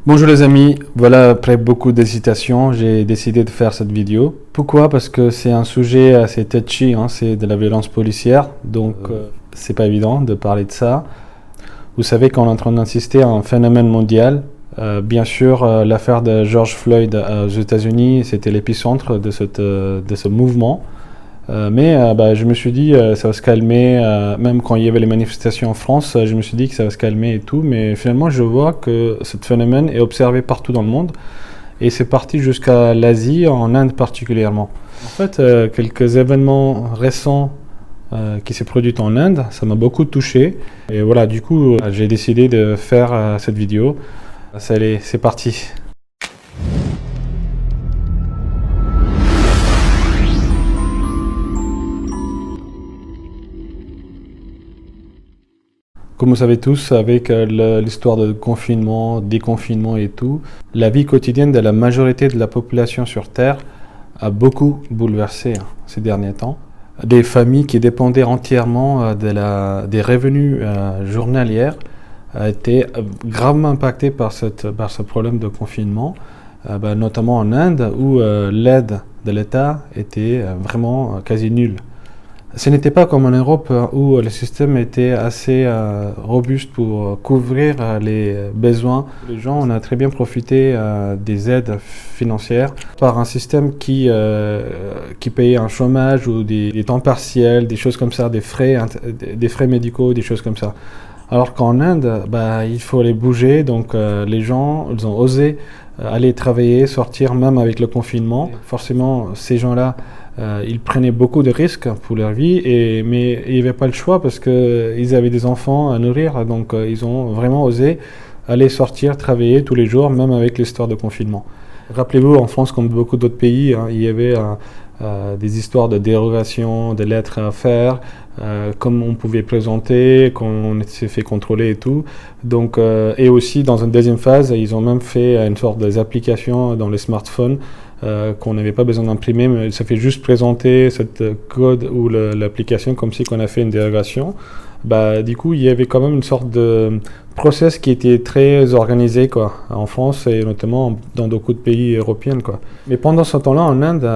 Bonjour les amis, voilà, après beaucoup d'hésitation, j'ai décidé de faire cette vidéo. Pourquoi? Parce que c'est un sujet assez touchy, c'est de la violence policière, donc c'est pas évident de parler de ça. Vous savez qu'on est en train d'insister à un phénomène mondial. Bien sûr, l'affaire de George Floyd aux États-Unis, c'était l'épicentre de ce mouvement. Mais je me suis dit ça va se calmer, même quand il y avait les manifestations en France, je me suis dit que ça va se calmer et tout, mais finalement je vois que ce phénomène est observé partout dans le monde et c'est parti jusqu'à l'Asie, en Inde particulièrement. En fait, quelques événements récents qui s'est produit en Inde, ça m'a beaucoup touché et voilà, du coup j'ai décidé de faire cette vidéo. Allez, c'est parti. Comme vous savez tous, avec l'histoire de confinement, déconfinement et tout, la vie quotidienne de la majorité de la population sur Terre a beaucoup bouleversé ces derniers temps. Des familles qui dépendaient entièrement des revenus journaliers ont été gravement impactées par ce problème de confinement, notamment en Inde où l'aide de l'État était vraiment quasi nulle. Ce n'était pas comme en Europe où le système était assez robuste pour couvrir les besoins. Les gens, on a très bien profité des aides financières par un système qui payait un chômage ou des temps partiels, des choses comme ça, des frais médicaux, des choses comme ça. Alors qu'en Inde, il faut aller bouger, donc les gens, ils ont osé aller travailler, sortir même avec le confinement. Forcément, ces gens-là, ils prenaient beaucoup de risques pour leur vie, mais ils n'avaient pas le choix parce qu'ils avaient des enfants à nourrir, donc ils ont vraiment osé aller sortir, travailler tous les jours, même avec l'histoire de confinement. Rappelez-vous, en France, comme beaucoup d'autres pays, il y avait des histoires de dérogation, de lettres à faire, comme on pouvait présenter, quand on s'est fait contrôler et tout. Donc, et aussi, dans une deuxième phase, ils ont même fait une sorte d'application dans les smartphones qu'on n'avait pas besoin d'imprimer, mais ça fait juste présenter cette code ou l'application comme si on a fait une dérogation. Du coup, il y avait quand même une sorte de process qui était très organisé en France et notamment dans beaucoup de pays européens. Mais pendant ce temps-là, en Inde,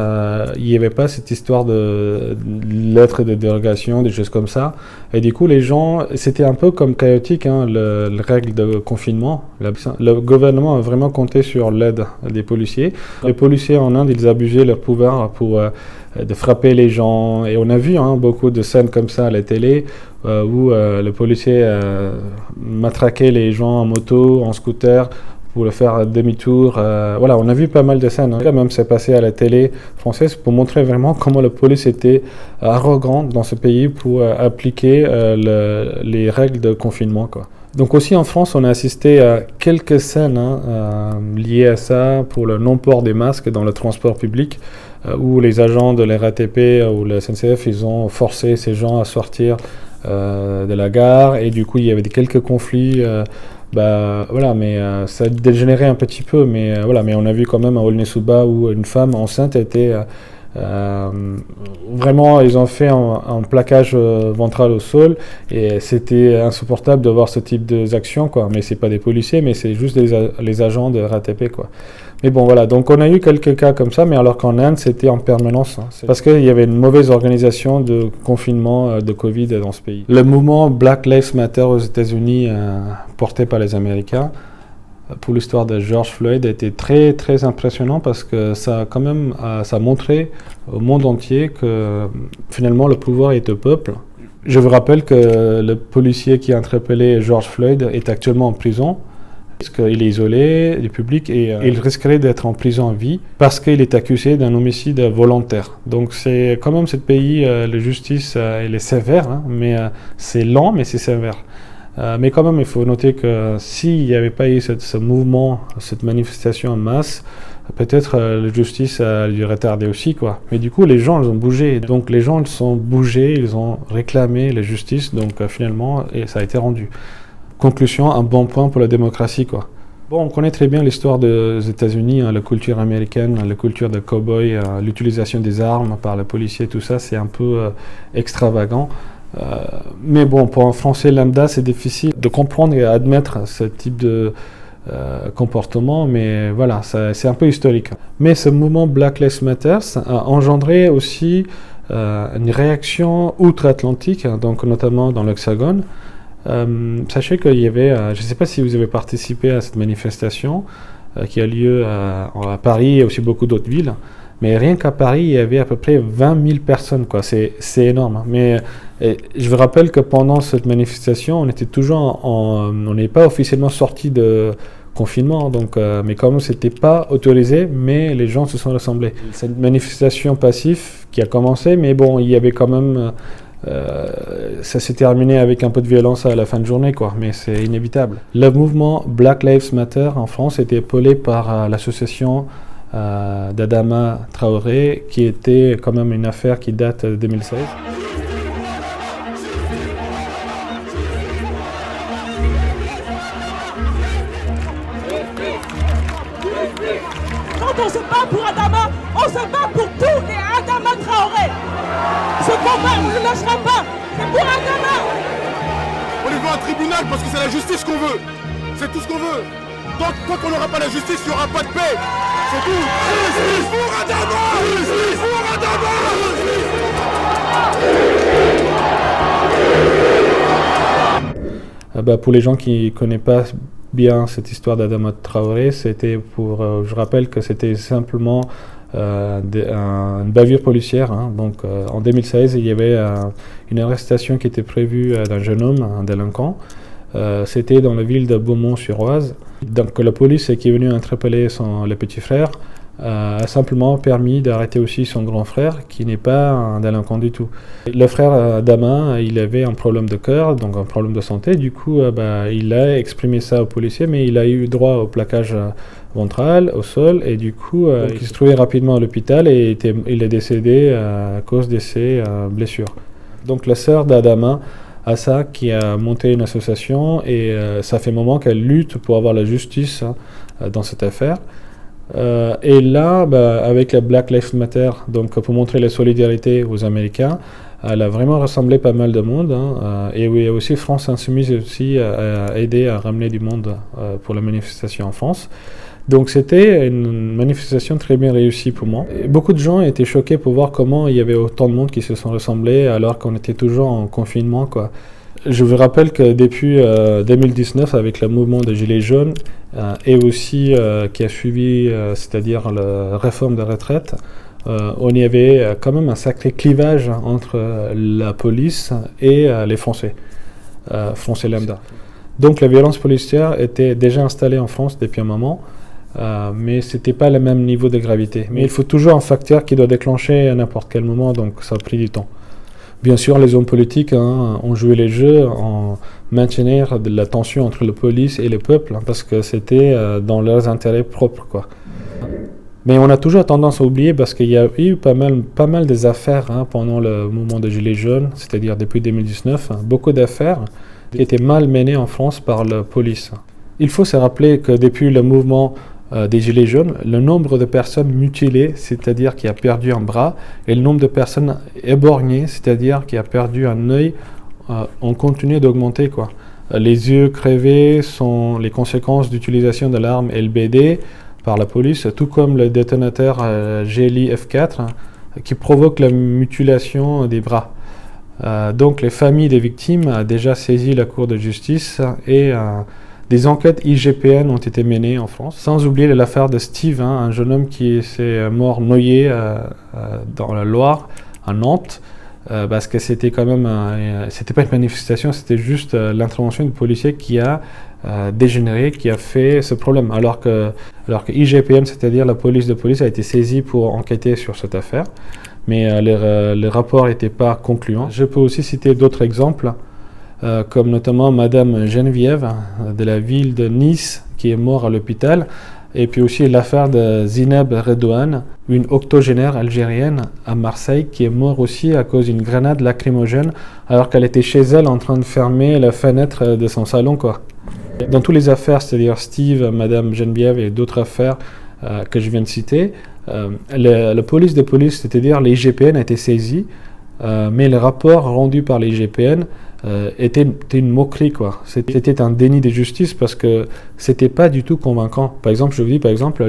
il n'y avait pas cette histoire de lettres de dérogation, des choses comme ça. Et du coup, les gens, c'était un peu comme chaotique, les règles de confinement. Le gouvernement a vraiment compté sur l'aide des policiers. Les policiers en Inde, ils abusaient leur pouvoir pour de frapper les gens. Et on a vu beaucoup de scènes comme ça à la télé où le policier matraquait les gens en moto, en scooter pour le faire demi-tour. Voilà, on a vu pas mal de scènes. Même c'est passé à la télé française pour montrer vraiment comment la police était arrogante dans ce pays pour appliquer les règles de confinement. Donc aussi en France, on a assisté à quelques scènes liées à ça pour le non-port des masques dans le transport public, où les agents de la RATP ou la SNCF, ils ont forcé ces gens à sortir de la gare et du coup il y avait quelques conflits. Voilà, mais ça a dégénéré un petit peu, mais voilà, mais on a vu quand même à Aulnay-sous-Bas où une femme enceinte était vraiment, ils ont fait un plaquage ventral au sol et c'était insupportable de voir ce type d'actions, mais c'est pas des policiers, mais c'est juste les agents de RATP, Mais bon, voilà, donc on a eu quelques cas comme ça, mais alors qu'en Inde, c'était en permanence. Parce qu'il y avait une mauvaise organisation de confinement de Covid dans ce pays. Le mouvement Black Lives Matter aux États-Unis, porté par les Américains, pour l'histoire de George Floyd, a été très très impressionnant parce que ça a montré au monde entier que finalement le pouvoir est au peuple. Je vous rappelle que le policier qui a interpellé George Floyd est actuellement en prison. Parce qu'il est isolé du public et il risquerait d'être en prison à vie parce qu'il est accusé d'un homicide volontaire. Donc c'est quand même ce pays, la justice, elle est sévère, mais c'est lent, mais c'est sévère. Mais quand même, il faut noter que s'il n'y avait pas eu ce mouvement, cette manifestation en masse, peut-être la justice lui retardé aussi, Mais du coup, les gens, ils ont bougé. Donc les gens, ils sont bougés, ils ont réclamé la justice, donc finalement, et ça a été rendu. Conclusion, un bon point pour la démocratie, Bon, on connaît très bien l'histoire des États-Unis, la culture américaine, la culture de cow-boy, l'utilisation des armes par les policiers, tout ça, c'est un peu extravagant. Mais bon, pour un Français lambda, c'est difficile de comprendre et admettre ce type comportement, mais voilà, c'est un peu historique. Mais ce mouvement Black Lives Matter a engendré aussi une réaction outre-Atlantique, donc notamment dans l'Hexagone. Sachez qu'il y avait, je ne sais pas si vous avez participé à cette manifestation qui a lieu à Paris et aussi beaucoup d'autres villes, mais rien qu'à Paris, il y avait à peu près 20 000 personnes, quoi. C'est énorme, hein. Mais je vous rappelle que pendant cette manifestation, on était toujours on n'est pas officiellement sorti de confinement, donc, mais quand même, c'était pas autorisé, mais les gens se sont rassemblés. Cette manifestation passive qui a commencé, mais bon, il y avait quand même, ça s'est terminé avec un peu de violence à la fin de journée, quoi, mais c'est inévitable. Le mouvement Black Lives Matter en France était épaulé par l'association d'Adama Traoré, qui était quand même une affaire qui date de 2016. Quand on se bat pour Adama, on se bat pour tous les Adama Traoré. Ce combat, on ne le lâchera pas. C'est pour Adama. On est devant un tribunal parce que c'est la justice qu'on veut. C'est tout ce qu'on veut. Tant qu'on n'aura pas la justice, il n'y aura pas de paix. C'est tout. Justice pour Adama. Justice pour Adama. Pour les gens qui ne connaissent pas bien cette histoire d'Adama Traoré, c'était pour, je rappelle que c'était simplement une bavure policière, hein. Donc en 2016, il y avait une arrestation qui était prévue d'un jeune homme, un délinquant. C'était dans la ville de Beaumont-sur-Oise. Donc la police qui est venue interpeller le petit frère a simplement permis d'arrêter aussi son grand frère, qui n'est pas un délinquant du tout. Le frère d'Adama, il avait un problème de cœur, donc un problème de santé. Du coup, il a exprimé ça au policier, mais il a eu droit au plaquage ventral, au sol, et du coup, il se trouvait rapidement à l'hôpital et il est décédé à cause de ses blessures. Donc la sœur d'Adama, Assa, qui a monté une association, et ça fait un moment qu'elle lutte pour avoir la justice dans cette affaire. Et là, avec la Black Lives Matter, donc pour montrer la solidarité aux Américains, elle a vraiment rassemblé pas mal de monde, hein, et oui, aussi France Insoumise aussi a aidé à ramener du monde pour la manifestation en France. Donc c'était une manifestation très bien réussie pour moi. Et beaucoup de gens étaient choqués pour voir comment il y avait autant de monde qui se sont rassemblés alors qu'on était toujours en confinement, quoi. Je vous rappelle que depuis 2019, avec le mouvement des Gilets jaunes, et aussi qui a suivi, c'est-à-dire la réforme des retraites, on y avait quand même un sacré clivage entre la police et les Français, Français lambda. Donc la violence policière était déjà installée en France depuis un moment, mais ce n'était pas le même niveau de gravité. Mais il faut toujours un facteur qui doit déclencher à n'importe quel moment, donc ça a pris du temps. Bien sûr, les hommes politiques ont joué les jeux en maintenant de la tension entre la police et le peuple, parce que c'était dans leurs intérêts propres, quoi. Mais on a toujours tendance à oublier, parce qu'il y a eu pas mal des affaires pendant le mouvement des Gilets jaunes, c'est-à-dire depuis 2019, beaucoup d'affaires qui étaient mal menées en France par la police. Il faut se rappeler que depuis le mouvement des Gilets jaunes, le nombre de personnes mutilées, c'est-à-dire qui a perdu un bras, et le nombre de personnes éborgnées, c'est-à-dire qui a perdu un œil, ont continué d'augmenter, quoi. Les yeux crevés sont les conséquences d'utilisation de l'arme LBD par la police, tout comme le détonateur GLI F4 qui provoque la mutilation des bras. Donc les familles des victimes ont déjà saisi la Cour de justice et des enquêtes IGPN ont été menées en France, sans oublier l'affaire de Steve, un jeune homme qui s'est mort noyé dans la Loire, à Nantes, parce que c'était quand même, c'était pas une manifestation, c'était juste l'intervention du policier qui a dégénéré, qui a fait ce problème. Alors que IGPN, c'est-à-dire la police de police, a été saisie pour enquêter sur cette affaire, mais les rapports n'étaient pas concluants. Je peux aussi citer d'autres exemples, comme notamment Madame Geneviève de la ville de Nice qui est morte à l'hôpital, et puis aussi l'affaire de Zineb Redouane, une octogénaire algérienne à Marseille qui est morte aussi à cause d'une grenade lacrymogène alors qu'elle était chez elle en train de fermer la fenêtre de son salon, quoi. Dans toutes les affaires, c'est-à-dire Steve, Madame Geneviève et d'autres affaires que je viens de citer, la police de police, c'est-à-dire l'IGPN a été saisie, mais le rapport rendu par l'IGPN était une moquerie, quoi. C'était un déni de justice parce que c'était pas du tout convaincant. Par exemple, je vous dis,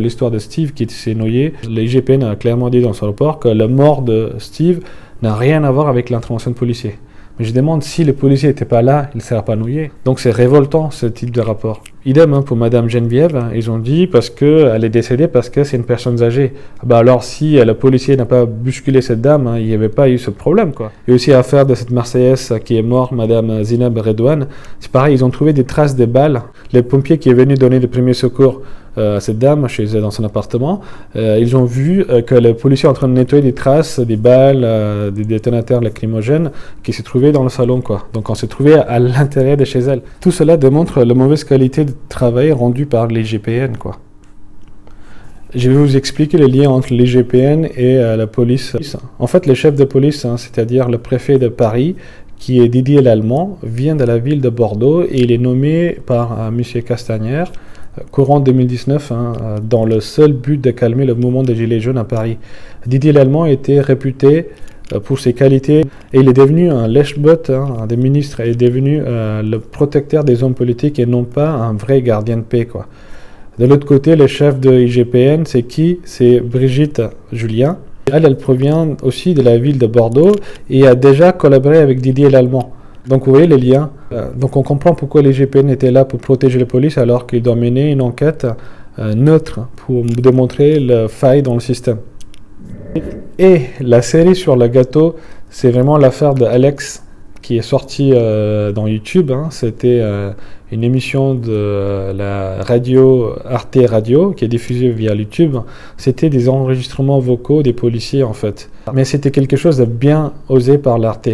l'histoire de Steve qui s'est noyé, l'IGPN a clairement dit dans son rapport que la mort de Steve n'a rien à voir avec l'intervention de policiers. Mais je demande, si les policiers n'étaient pas là, il ne serait pas noyé. Donc c'est révoltant, ce type de rapport. Idem pour Madame Geneviève, ils ont dit parce qu'elle est décédée parce que c'est une personne âgée. Alors si le policier n'a pas bousculé cette dame, il n'y avait pas eu ce problème, quoi. Et aussi l'affaire de cette Marseillaise qui est morte, Madame Zineb Redouane, c'est pareil, ils ont trouvé des traces de balles. Les pompiers qui est venu donner le premier secours à cette dame chez elle dans son appartement, ils ont vu que le policier est en train de nettoyer des traces, des balles, des détonateurs lacrymogènes qui se trouvaient dans le salon, quoi. Donc on s'est trouvé à l'intérieur de chez elle. Tout cela démontre la mauvaise qualité de travail rendu par l'IGPN, quoi. Je vais vous expliquer le lien entre l'IGPN et la police. En fait, le chef de police, c'est-à-dire le préfet de Paris, qui est Didier Lallement, vient de la ville de Bordeaux et il est nommé par M. Castaner courant 2019, dans le seul but de calmer le mouvement des Gilets jaunes à Paris. Didier Lallement était réputé pour ses qualités et il est devenu un lèche-botte des ministres et est devenu le protecteur des hommes politiques et non pas un vrai gardien de paix, quoi. De l'autre côté, le chef de IGPN, c'est qui? C'est Brigitte Julien. Elle provient aussi de la ville de Bordeaux et a déjà collaboré avec Didier Lallement. Donc vous voyez les liens. Donc on comprend pourquoi l'IGPN était là pour protéger la police alors qu'il doit mener une enquête neutre pour démontrer la faille dans le système. Et la série sur le gâteau, c'est vraiment l'affaire de Alex qui est sortie dans YouTube. C'était une émission de la radio Arte Radio qui est diffusée via YouTube. C'était des enregistrements vocaux des policiers en fait. Mais c'était quelque chose de bien osé par l'Arte.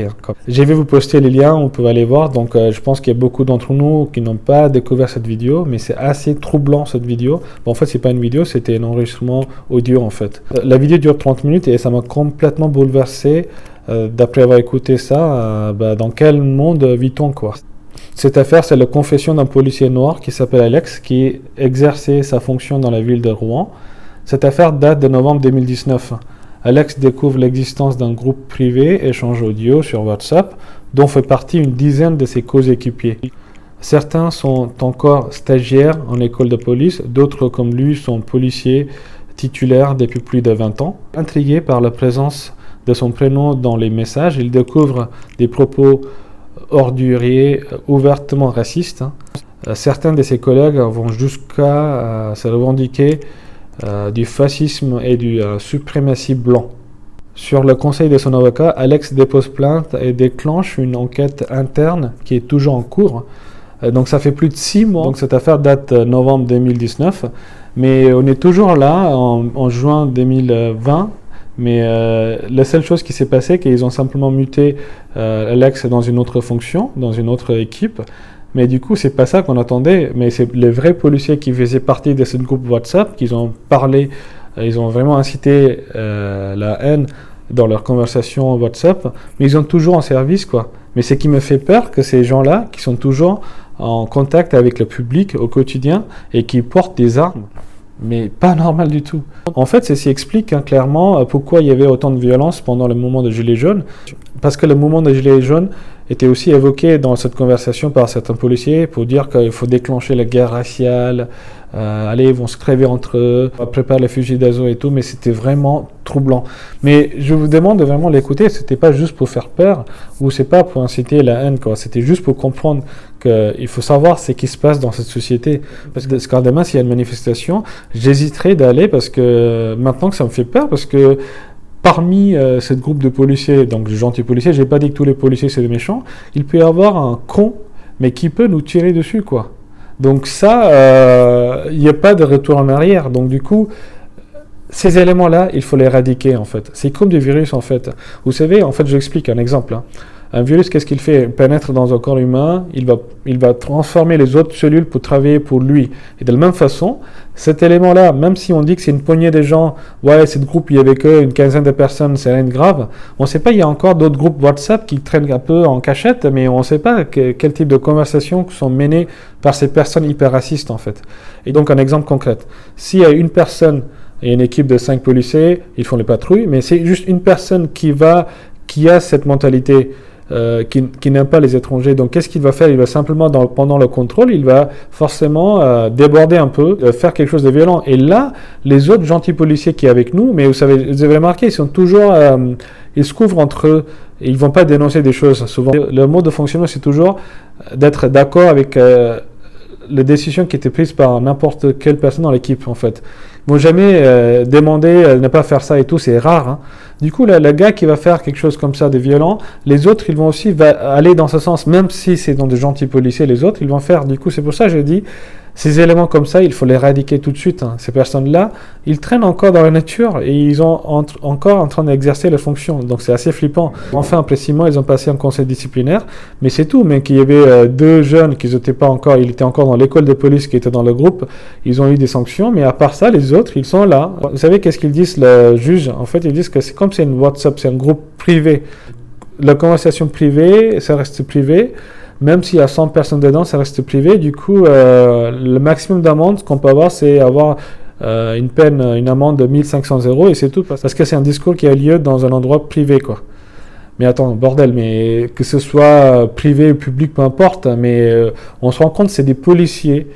Je vais vous poster les liens, vous pouvez aller voir. Donc je pense qu'il y a beaucoup d'entre nous qui n'ont pas découvert cette vidéo, mais c'est assez troublant cette vidéo. Bon, en fait, c'est pas une vidéo, c'était un enregistrement audio en fait. La vidéo dure 30 minutes et ça m'a complètement bouleversé. D'après avoir écouté ça, dans quel monde vit-on, quoi? Cette affaire, c'est la confession d'un policier noir qui s'appelle Alex, qui exerçait sa fonction dans la ville de Rouen. Cette affaire date de novembre 2019. Alex découvre l'existence d'un groupe privé, échange audio sur WhatsApp, dont fait partie une dizaine de ses coéquipiers. Certains sont encore stagiaires en école de police, d'autres comme lui sont policiers titulaires depuis plus de 20 ans. Intrigué par la présence de son prénom dans les messages, il découvre des propos orduriers, ouvertement racistes. Certains de ses collègues vont jusqu'à se revendiquer du fascisme et du suprématie blanc. Sur le conseil de son avocat, Alex dépose plainte et déclenche une enquête interne qui est toujours en cours. Donc ça fait plus de 6 mois. Donc cette affaire date de novembre 2019, mais on est toujours là en juin 2020. Mais la seule chose qui s'est passée, c'est qu'ils ont simplement muté Alex dans une autre fonction, dans une autre équipe. Mais du coup, c'est pas ça qu'on attendait. Mais c'est les vrais policiers qui faisaient partie de ce groupe WhatsApp, qui ont parlé, ils ont vraiment incité la haine dans leurs conversations WhatsApp. Mais ils ont toujours en service, quoi. Mais ce qui me fait peur, que ces gens-là, qui sont toujours en contact avec le public au quotidien et qui portent des armes, mais pas normal du tout. En fait, ceci explique clairement pourquoi il y avait autant de violence pendant le mouvement des Gilets jaunes. Parce que le mouvement des Gilets jaunes était aussi évoqué dans cette conversation par certains policiers pour dire qu'il faut déclencher la guerre raciale, allez, ils vont se crever entre eux, préparer les fusils d'assaut et tout, mais c'était vraiment troublant. Mais je vous demande de vraiment l'écouter, c'était pas juste pour faire peur, ou c'est pas pour inciter la haine, quoi. C'était juste pour comprendre qu'il faut savoir ce qui se passe dans cette société. Parce que demain, s'il y a une manifestation, j'hésiterai d'aller parce que maintenant que ça me fait peur, parce que parmi ce groupe de policiers, donc de gentils policiers, j'ai pas dit que tous les policiers c'est des méchants, il peut y avoir un con, mais qui peut nous tirer dessus, quoi. Donc ça, il n'y a pas de retour en arrière. Donc du coup, ces éléments-là, il faut les éradiquer, en fait. C'est comme des virus, en fait. Vous savez, en fait, je vous explique un exemple. Un virus, qu'est-ce qu'il fait? Il pénètre dans un corps humain, il va transformer les autres cellules pour travailler pour lui. Et de la même façon, cet élément-là, même si on dit que c'est une poignée de gens, ouais, ce groupe, il y avait qu'une quinzaine de personnes, c'est rien de grave, on ne sait pas, il y a encore d'autres groupes WhatsApp qui traînent un peu en cachette, mais on ne sait pas quel type de conversations sont menées par ces personnes hyper racistes, en fait. Et donc, un exemple concret. S'il y a une personne et une équipe de 5 policiers, ils font les patrouilles, mais c'est juste une personne qui a cette mentalité qui n'aime pas les étrangers. Donc qu'est-ce qu'il va faire? Il va simplement, pendant le contrôle, il va forcément déborder un peu, faire quelque chose de violent. Et là, les autres gentils policiers qui sont avec nous, mais vous avez remarqué, ils sont toujours, ils se couvrent entre eux. Ils ne vont pas dénoncer des choses. Souvent, le mode de fonctionnement, c'est toujours d'être d'accord avec les décisions qui étaient prises par n'importe quelle personne dans l'équipe, en fait. Ils ne vont jamais demander de ne pas faire ça et tout, c'est rare. Hein. Du coup, le gars qui va faire quelque chose comme ça de violent, les autres, ils vont aussi aller dans ce sens, même si c'est dans de gentils policiers, les autres, ils vont faire. Du coup, c'est pour ça que je dis, ces éléments comme ça, il faut les éradiquer tout de suite. Hein. Ces personnes-là, ils traînent encore dans la nature et ils sont encore en train d'exercer leurs fonctions. Donc c'est assez flippant. Enfin, précisément, ils ont passé un conseil disciplinaire, mais c'est tout. Mais qu'il y avait 2 jeunes qui n'étaient pas encore, ils étaient encore dans l'école de police, qui étaient dans le groupe, ils ont eu des sanctions. Mais à part ça, les autres, ils sont là. Vous savez qu'est-ce qu'ils disent, le juge? En fait, ils disent que c'est comme c'est une WhatsApp, c'est un groupe privé. La conversation privée, ça reste privé. Même s'il y a 100 personnes dedans, ça reste privé. Du coup, le maximum d'amende qu'on peut avoir, c'est avoir une amende de 1500 € et c'est tout. Parce que c'est un discours qui a lieu dans un endroit privé, quoi. Mais attends, bordel, mais que ce soit privé ou public, peu importe, mais on se rend compte que c'est des policiers.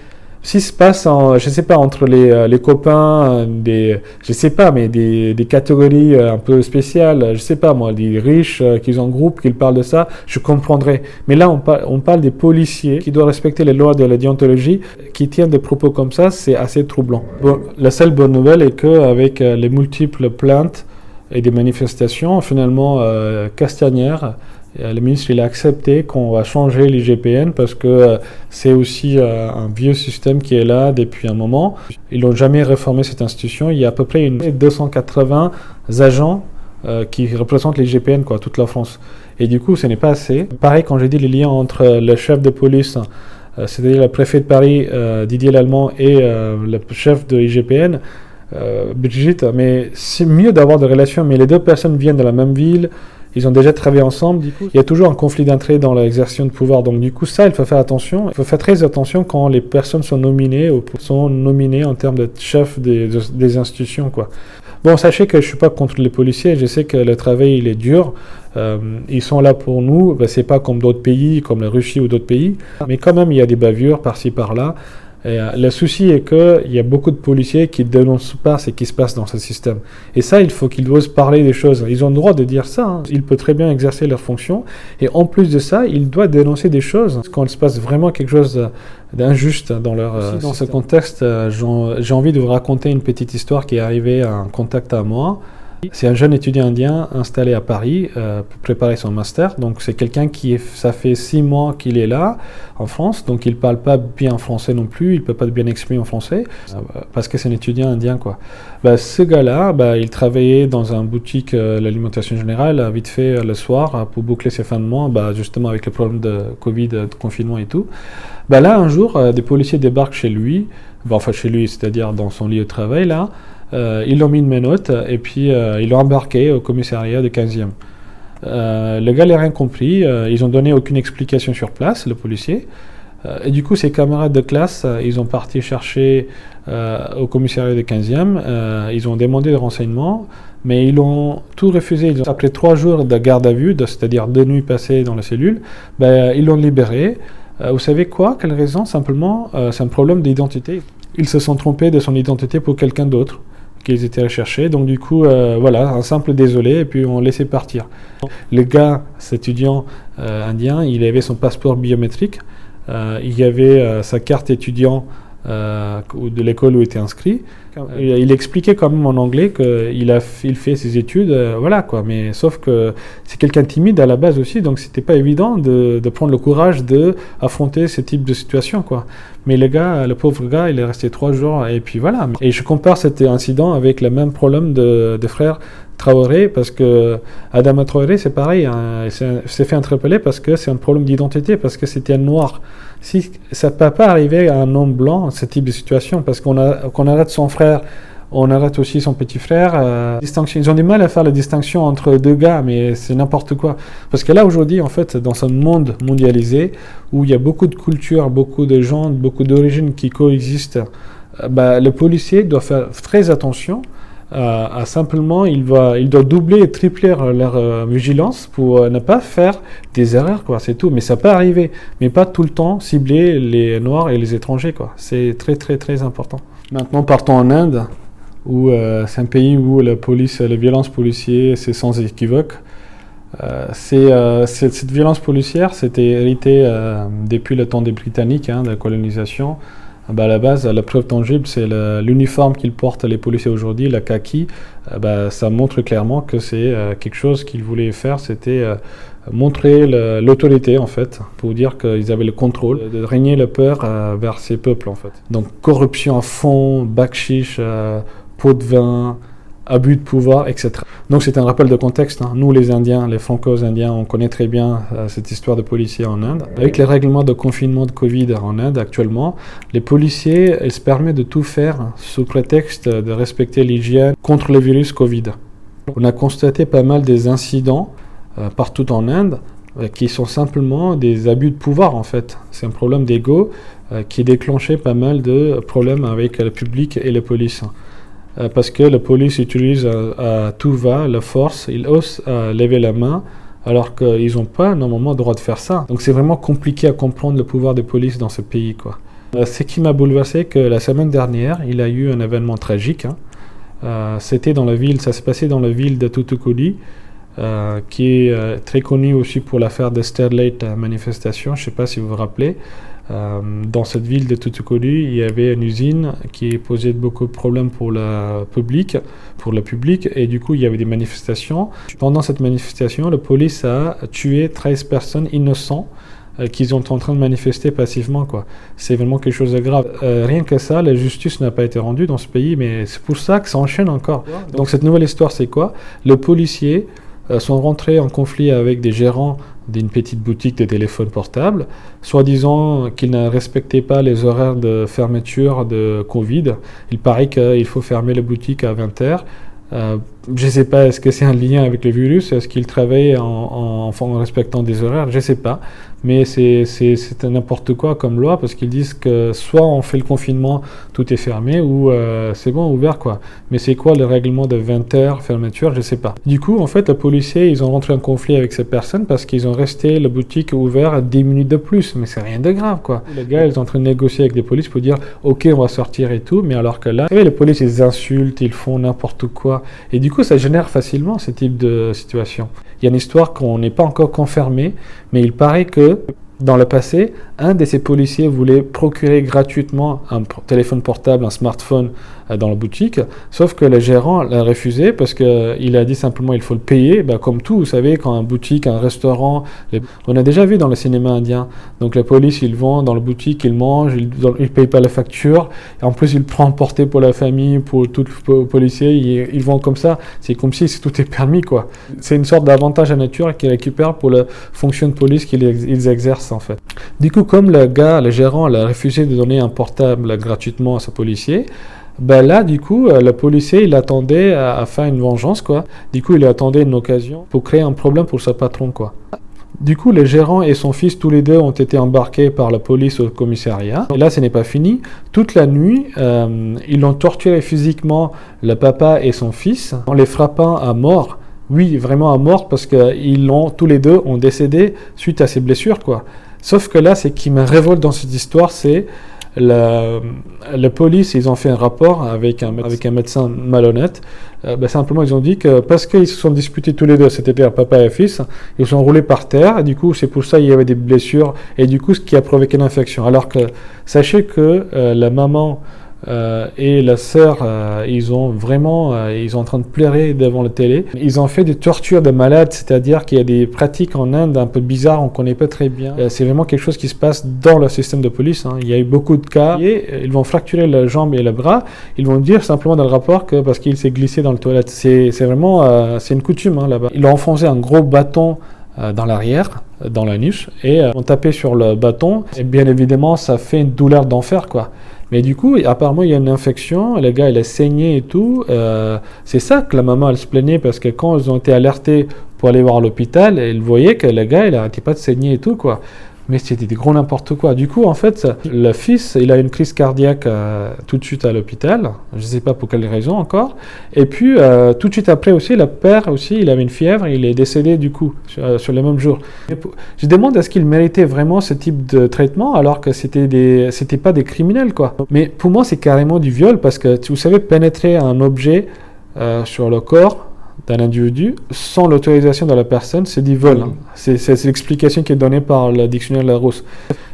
S'il se passe, je sais pas, entre les copains, je sais pas, mais des catégories un peu spéciales, je sais pas moi, des riches qui ont un groupe, qui parlent de ça, je comprendrais. Mais là, on parle des policiers qui doivent respecter les lois de la déontologie, qui tiennent des propos comme ça, c'est assez troublant. Bon, la seule bonne nouvelle est qu'avec les multiples plaintes et des manifestations, finalement, Castagnère, le ministre, il a accepté qu'on va changer l'IGPN parce que c'est aussi un vieux système qui est là depuis un moment. Ils n'ont jamais réformé cette institution. Il y a à peu près 280 agents qui représentent l'IGPN, quoi, toute la France. Et du coup, ce n'est pas assez. Pareil, quand j'ai dit les liens entre le chef de police, c'est-à-dire le préfet de Paris, Didier Lallemand, et le chef de l'IGPN, Brigitte, mais c'est mieux d'avoir des relations, mais les 2 personnes viennent de la même ville. Ils ont déjà travaillé ensemble, du coup, il y a toujours un conflit d'intérêt dans l'exercice de pouvoir. Donc, du coup, ça, il faut faire attention. Il faut faire très attention quand les personnes sont nominées en termes de chef des institutions, quoi. Bon, sachez que je ne suis pas contre les policiers. Je sais que le travail, il est dur. Ils sont là pour nous. Ben, c'est pas comme d'autres pays, comme la Russie ou d'autres pays. Mais quand même, il y a des bavures par-ci, par-là. Et, le souci est qu'il y a beaucoup de policiers qui ne dénoncent pas ce qui se passe dans ce système. Et ça, il faut qu'ils osent parler des choses. Ils ont le droit de dire ça. Hein. Ils peuvent très bien exercer leur fonction. Et en plus de ça, ils doivent dénoncer des choses. Quand il se passe vraiment quelque chose d'injuste dans leur dans ce contexte, j'ai envie de vous raconter une petite histoire qui est arrivée à un contact à moi. C'est un jeune étudiant indien installé à Paris pour préparer son master. Donc c'est quelqu'un ça fait 6 mois qu'il est là en France, donc il parle pas bien français non plus, il peut pas bien exprimer en français parce que c'est un étudiant indien, quoi. Bah, ce gars-là, il travaillait dans une boutique l'alimentation générale vite fait le soir pour boucler ses fins de mois, justement avec le problème de Covid, de confinement et tout. Là un jour, des policiers débarquent chez lui, chez lui, c'est-à-dire dans son lieu de travail là. Ils l'ont mis une menotte et puis ils l'ont embarqué au commissariat de 15e. Le gars n'a rien compris, ils n'ont donné aucune explication sur place, le policier. Et du coup, ses camarades de classe, ils ont parti chercher au commissariat de 15e, ils ont demandé des renseignements, mais ils ont tout refusé. Après 3 jours de garde à vue, c'est-à-dire 2 nuits passées dans la cellule, ils l'ont libéré. Vous savez quoi? Quelle raison? Simplement, c'est un problème d'identité. Ils se sont trompés de son identité pour quelqu'un d'autre qu'ils étaient recherchés. Donc du coup, un simple désolé, et puis on laissait partir. Le gars, cet étudiant indien, il avait son passeport biométrique, il y avait sa carte étudiant de l'école où il était inscrit. Il expliquait quand même en anglais qu'il fait ses études, mais sauf que c'est quelqu'un de timide à la base aussi, donc c'était pas évident de prendre le courage d'affronter ce type de situation, quoi. Mais le pauvre gars, il est resté 3 jours, et puis voilà. Et je compare cet incident avec le même problème de frère Traoré, parce que Adama Traoré, c'est pareil, hein, il s'est fait interpeller parce que c'est un problème d'identité, parce que c'était un noir. Si ça ne peut pas arriver à un homme blanc, ce type de situation, parce qu'on arrête son frère, on arrête aussi son petit frère. Ils ont du mal à faire la distinction entre 2 gars, mais c'est n'importe quoi. Parce que là, aujourd'hui, en fait, dans un monde mondialisé, où il y a beaucoup de cultures, beaucoup de gens, beaucoup d'origines qui coexistent, le policier doit faire très attention simplement, il doit doubler et tripler leur vigilance pour ne pas faire des erreurs, quoi, c'est tout. Mais ça peut arriver, mais pas tout le temps cibler les Noirs et les étrangers, quoi. C'est très très très important. Maintenant, partons en Inde, où c'est un pays où la violence policière, c'est sans équivoque. Cette violence policière, c'était hérité depuis le temps des Britanniques, de la colonisation. À la base, la preuve tangible, c'est l'uniforme qu'ils portent les policiers aujourd'hui, la kaki. Ça montre clairement que c'est quelque chose qu'ils voulaient faire, c'était montrer l'autorité, en fait, pour dire qu'ils avaient le contrôle, de régner la peur vers ces peuples, en fait. Donc, corruption à fond, bakshish, pot de vin, abus de pouvoir, etc. Donc c'est un rappel de contexte. Nous, les Indiens, les Franco-Indiens, on connaît très bien cette histoire de policiers en Inde. Avec les règlements de confinement de Covid en Inde actuellement, les policiers, ils se permettent de tout faire sous prétexte de respecter l'hygiène contre le virus Covid. On a constaté pas mal des incidents partout en Inde qui sont simplement des abus de pouvoir, en fait. C'est un problème d'ego qui déclenchait pas mal de problèmes avec le public et les polices. Parce que la police utilise à tout va la force, ils osent lever la main, alors qu'ils n'ont pas normalement le droit de faire ça. Donc c'est vraiment compliqué à comprendre le pouvoir de police dans ce pays, quoi. Ce qui m'a bouleversé, que la semaine dernière, il y a eu un événement tragique. C'était dans la ville, ça s'est passé dans la ville de Thoothukudi, qui est très connue aussi pour l'affaire de Sterling manifestation. Je ne sais pas si vous vous rappelez. Dans cette ville de Thoothukudi, il y avait une usine qui posait beaucoup de problèmes pour le public, et du coup il y avait des manifestations. Pendant cette manifestation, la police a tué 13 personnes innocentes qui sont en train de manifester passivement, quoi. C'est vraiment quelque chose de grave. Rien que ça, la justice n'a pas été rendue dans ce pays, mais c'est pour ça que ça enchaîne encore. Donc cette nouvelle histoire, c'est quoi? Les policiers sont rentrés en conflit avec des gérants d'une petite boutique de téléphones portables, soi-disant qu'ils ne respectaient pas les horaires de fermeture de Covid. Il paraît qu'il faut fermer la boutique à 20h. Je ne sais pas, est-ce que c'est un lien avec le virus? Est-ce qu'ils travaillent en respectant des horaires? Je ne sais pas. Mais c'est n'importe quoi comme loi, parce qu'ils disent que soit on fait le confinement, tout est fermé, ou c'est bon, ouvert, quoi. Mais c'est quoi le règlement de 20h fermeture? Je ne sais pas. Du coup, en fait, les policiers, ils ont rentré en conflit avec ces personnes parce qu'ils ont resté la boutique ouverte 10 minutes de plus. Mais c'est rien de grave, quoi. Les gars, ils sont en train de négocier avec les polices pour dire « Ok, on va sortir et tout », mais alors que là, les polices, ils insultent, ils font n'importe quoi. Et du coup, ça génère facilement ce type de situation. Il y a une histoire qu'on n'est pas encore confirmée, mais il paraît que dans le passé, un de ces policiers voulait procurer gratuitement un téléphone portable, un smartphone dans la boutique, sauf que le gérant l'a refusé parce qu'il a dit simplement il faut le payer, comme tout, vous savez, quand un boutique, un restaurant, on a déjà vu dans le cinéma indien, donc la police, ils vont dans la boutique, ils mangent, ils ne payent pas la facture, et en plus ils prennent emporter pour la famille, pour tout le policier, ils vont comme ça, c'est comme si tout est permis, quoi. C'est une sorte d'avantage à nature qu'ils récupèrent pour la fonction de police qu'ils exercent, en fait. Du coup, comme le gérant, a refusé de donner un portable gratuitement à ce policier, là, du coup, le policier, il attendait à faire une vengeance, quoi. Du coup, il attendait une occasion pour créer un problème pour son patron, quoi. Du coup, le gérant et son fils, tous les deux, ont été embarqués par la police au commissariat. Et là, ce n'est pas fini. Toute la nuit, ils ont torturé physiquement le papa et son fils en les frappant à mort. Oui, vraiment à mort, parce que tous les deux ont décédé suite à ces blessures, quoi. Sauf que là, ce qui me révolte dans cette histoire, c'est la police, ils ont fait un rapport avec un médecin malhonnête. Simplement, ils ont dit que parce qu'ils se sont disputés tous les deux, c'est-à-dire papa et fils, ils se sont roulés par terre, et du coup, c'est pour ça qu'il y avait des blessures, et du coup, ce qui a provoqué l'infection. Alors que, sachez que la maman et la sœur, ils sont en train de pleurer devant la télé. Ils ont fait des tortures de malades, c'est-à-dire qu'il y a des pratiques en Inde un peu bizarres, on ne connaît pas très bien. C'est vraiment quelque chose qui se passe dans le système de police. Il y a eu beaucoup de cas. Et ils vont fracturer la jambe et le bras. Ils vont dire simplement dans le rapport que parce qu'il s'est glissé dans le toilette. C'est vraiment c'est une coutume là-bas. Ils ont enfoncé un gros bâton dans l'arrière, dans l'anus, et on tapait sur le bâton. Et bien évidemment, ça fait une douleur d'enfer, quoi. Mais du coup, apparemment, il y a une infection, le gars, il a saigné et tout. C'est ça que la maman, elle se plaignait, parce que quand ils ont été alertés pour aller voir à l'hôpital, elle voyait que le gars, il n'arrêtait pas de saigner et tout, quoi. Mais c'était des gros n'importe quoi. Du coup, en fait, le fils, il a une crise cardiaque tout de suite à l'hôpital. Je ne sais pas pour quelle raison encore. Et puis, tout de suite après aussi, le père aussi, il avait une fièvre. Il est décédé du coup, sur le même jour. Je demande est-ce qu'il méritait vraiment ce type de traitement alors que c'était pas des criminels, quoi. Mais pour moi, c'est carrément du viol parce que, vous savez, pénétrer un objet sur le corps d'un individu sans l'autorisation de la personne, c'est du vol. Hein. C'est l'explication qui est donnée par le dictionnaire Larousse.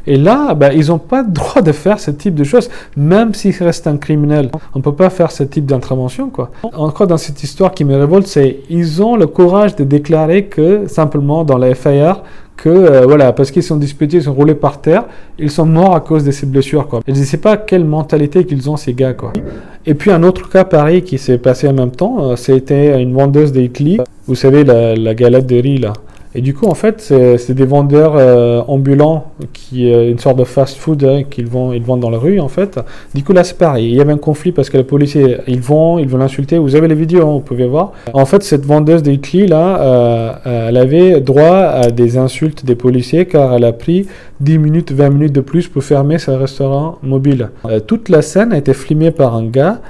Et là, ils n'ont pas le droit de faire ce type de choses, même s'il reste un criminel. On ne peut pas faire ce type d'intervention, quoi. Encore dans cette histoire qui me révolte, c'est ils ont le courage de déclarer que, simplement, dans la FIR, que, voilà, parce qu'ils sont disputés, ils sont roulés par terre, ils sont morts à cause de ces blessures, quoi. Et je ne sais pas quelle mentalité qu'ils ont, ces gars, quoi. Et puis, un autre cas pareil qui s'est passé en même temps, c'était une vendeuse d'Itali, vous savez, la galette de riz, là. Et du coup, en fait, c'est des vendeurs ambulants, une sorte de fast-food ils vendent dans la rue, en fait. Du coup, là, c'est pareil. Il y avait un conflit parce que les policiers, ils veulent l'insulter. Vous avez les vidéos, hein, vous pouvez voir. En fait, cette vendeuse d'Itali, là, elle avait droit à des insultes des policiers car elle a pris 10 minutes, 20 minutes de plus pour fermer son restaurant mobile. Toute la scène a été filmée par un gars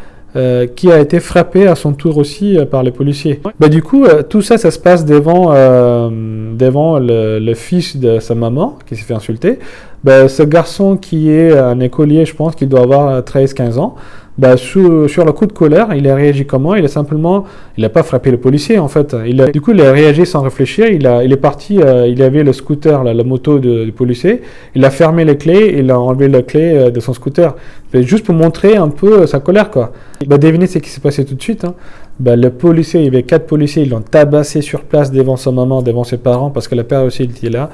qui a été frappé à son tour aussi par les policiers. Du coup, tout ça, ça se passe devant le fils de sa maman qui s'est fait insulter. Ce garçon qui est un écolier, je pense qu'il doit avoir 13-15 ans, sur le coup de colère, il a réagi comment? Il n'a pas frappé le policier en fait. Du coup, il a réagi sans réfléchir. Il est parti. Il avait le scooter, la moto du policier. Il a fermé les clés. Il a enlevé la clé de son scooter, juste pour montrer un peu sa colère, quoi. Devinez ce qui s'est passé tout de suite. Hein. Le policier, il y avait 4 policiers. Ils l'ont tabassé sur place devant sa maman, devant ses parents, parce que le père aussi il était là.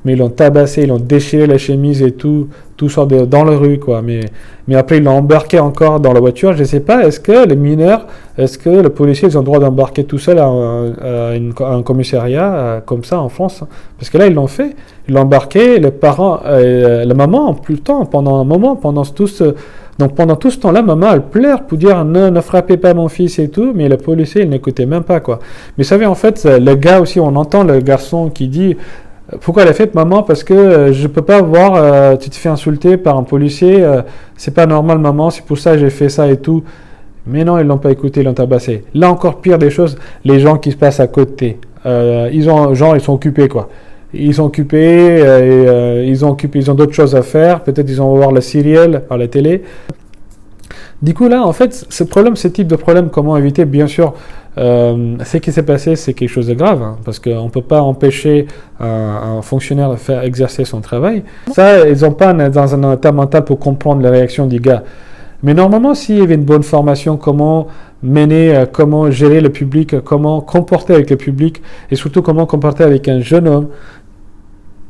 Mais ils l'ont tabassé, ils l'ont déchiré la chemise et tout sort dans la rue, quoi. Mais après, ils l'ont embarqué encore dans la voiture. Je ne sais pas, est-ce que les mineurs, est-ce que les policiers, ils ont le droit d'embarquer tout seul à un commissariat comme ça en France? Parce que là, ils l'ont fait. Ils l'ont embarqué, les parents, la maman, pendant un moment, pendant tout ce temps-là, maman, elle pleure pour dire non, ne frappez pas mon fils et tout, mais le policier, il n'écoutait même pas, quoi. Mais vous savez, en fait, le gars aussi, on entend le garçon qui dit pourquoi elle a fait, maman? Parce que je peux pas voir, tu te fais insulter par un policier, c'est pas normal, maman, c'est pour ça que j'ai fait ça et tout. Mais non, ils l'ont pas écouté, ils l'ont tabassé. Là, encore pire des choses, les gens qui se passent à côté, ils sont occupés, quoi. Ils sont occupés, ils ont d'autres choses à faire, peut-être ils vont voir le serial à la télé. Du coup, là, en fait, ce type de problème, comment éviter? Bien sûr, ce qui s'est passé, c'est quelque chose de grave, hein, parce qu'on ne peut pas empêcher un fonctionnaire de faire exercer son travail. Ça, ils n'ont pas dans un état mental pour comprendre les réactions du gars. Mais normalement, s'il y avait une bonne formation, comment gérer le public, comment comporter avec le public, et surtout comment comporter avec un jeune homme,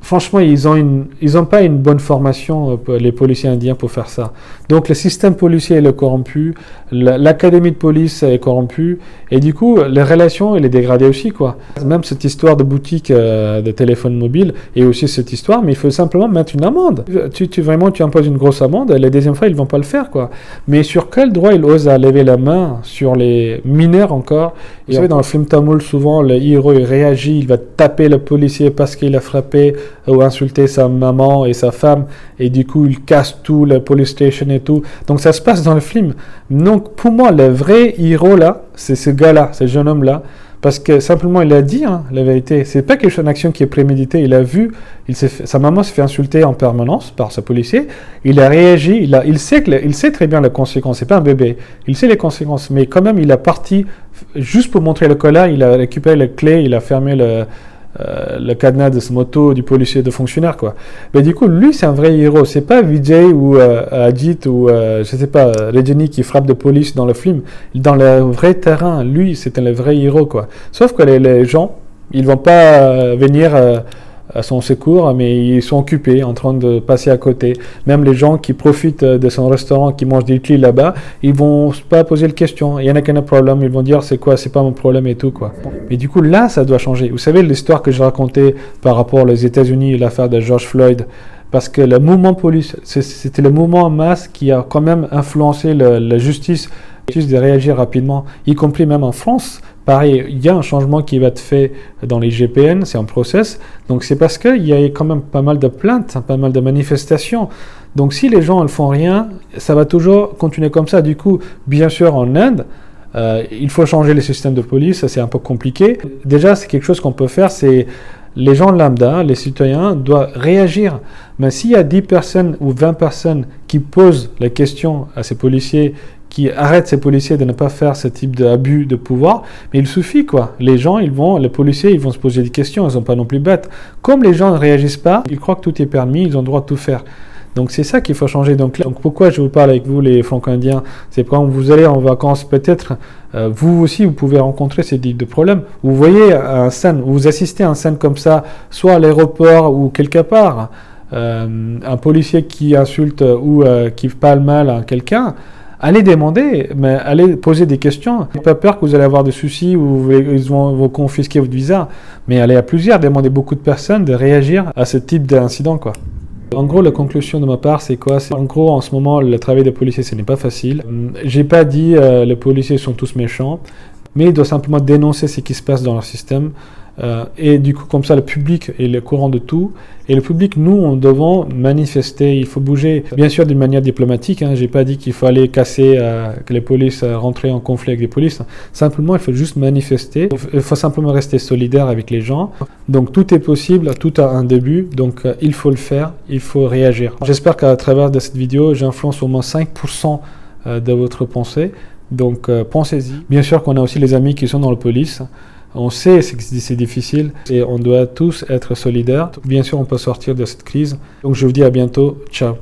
franchement, ils ont pas une bonne formation, les policiers indiens, pour faire ça. Donc, le système policier est corrompu, l'académie de police est corrompue, et du coup, les relations, elle est dégradée aussi, quoi. Même cette histoire de boutique de téléphone mobile, et aussi cette histoire, mais il faut simplement mettre une amende. Tu imposes une grosse amende, la deuxième fois, ils vont pas le faire, quoi. Mais sur quel droit ils osent lever la main sur les mineurs encore? Vous savez, dans le film Tamoul, souvent, le héros, il réagit, il va taper le policier parce qu'il a frappé ou insulter sa maman et sa femme, et du coup il casse tout, la police station et tout. Donc ça se passe dans le film. Donc pour moi, le vrai héros là, c'est ce gars-là, ce jeune homme-là, parce que simplement il a dit la vérité. C'est pas quelque chose d'action qui est prémédité. Il a vu, sa maman se fait insulter en permanence par ce policier. Il a réagi. Il sait très bien les conséquences. C'est pas un bébé. Il sait les conséquences, mais quand même il a parti juste pour montrer le colère. Il a récupéré les clés, il a fermé le cadenas de sa moto du policier de fonctionnaire, quoi. Mais du coup, lui, c'est un vrai héros. C'est pas Vijay ou Ajit ou je sais pas, Rajini qui frappe de police dans le film. Dans le vrai terrain, lui, c'était le vrai héros, quoi. Sauf que les gens, ils vont pas venir à son secours, mais ils sont occupés en train de passer à côté. Même les gens qui profitent de son restaurant, qui mangent des clés là-bas, ils vont pas poser de questions. Il y en a qui ont un problème, ils vont dire c'est quoi, c'est pas mon problème et tout, quoi. Mais du coup, là, ça doit changer. Vous savez l'histoire que je racontais par rapport aux États-Unis et l'affaire de George Floyd, parce que le mouvement police, c'était le mouvement en masse qui a quand même influencé la justice de réagir rapidement, y compris même en France, Pareil, il y a un changement qui va être fait dans les GPN, c'est un process. Donc c'est parce qu'il y a quand même pas mal de plaintes, pas mal de manifestations. Donc si les gens ne font rien, ça va toujours continuer comme ça. Du coup, bien sûr, en Inde, il faut changer les systèmes de police, ça c'est un peu compliqué. Déjà, c'est quelque chose qu'on peut faire, c'est les gens lambda, les citoyens, doivent réagir. Mais s'il y a 10 personnes ou 20 personnes qui posent la question à ces policiers, qui arrêtent ces policiers de ne pas faire ce type d'abus de pouvoir, mais il suffit quoi. Les gens, les policiers, ils vont se poser des questions, ils ne sont pas non plus bêtes. Comme les gens ne réagissent pas, ils croient que tout est permis, ils ont le droit de tout faire. Donc c'est ça qu'il faut changer. Donc pourquoi je vous parle avec vous les Franco-Indiens, c'est quand vous allez en vacances, peut-être vous aussi vous pouvez rencontrer ces types de problèmes. Vous voyez un scène, vous assistez à un scène comme ça, soit à l'aéroport ou quelque part, un policier qui insulte ou qui parle mal à quelqu'un. Allez demander, mais allez poser des questions. N'ayez pas peur que vous allez avoir des soucis ou ils vont confisquer votre visa. Mais allez à plusieurs, demandez beaucoup de personnes de réagir à ce type d'incident, quoi. En gros, la conclusion de ma part, c'est quoi? En gros, en ce moment, le travail des policiers, ce n'est pas facile. J'ai pas dit les policiers sont tous méchants, mais ils doivent simplement dénoncer ce qui se passe dans leur système. Et du coup, comme ça, le public est le courant de tout. Et le public, nous, on devons manifester, il faut bouger, bien sûr d'une manière diplomatique. Hein. J'ai pas dit qu'il faut aller casser, que les polices rentrer en conflit avec les polices. Simplement, il faut juste manifester. Il faut simplement rester solidaire avec les gens. Donc, tout est possible, tout a un début. Donc, il faut le faire, il faut réagir. J'espère qu'à travers de cette vidéo, j'influence au moins 5% de votre pensée. Donc, pensez-y. Bien sûr qu'on a aussi les amis qui sont dans la police. On sait que c'est difficile et on doit tous être solidaires. Bien sûr, on peut sortir de cette crise. Donc, je vous dis à bientôt. Ciao.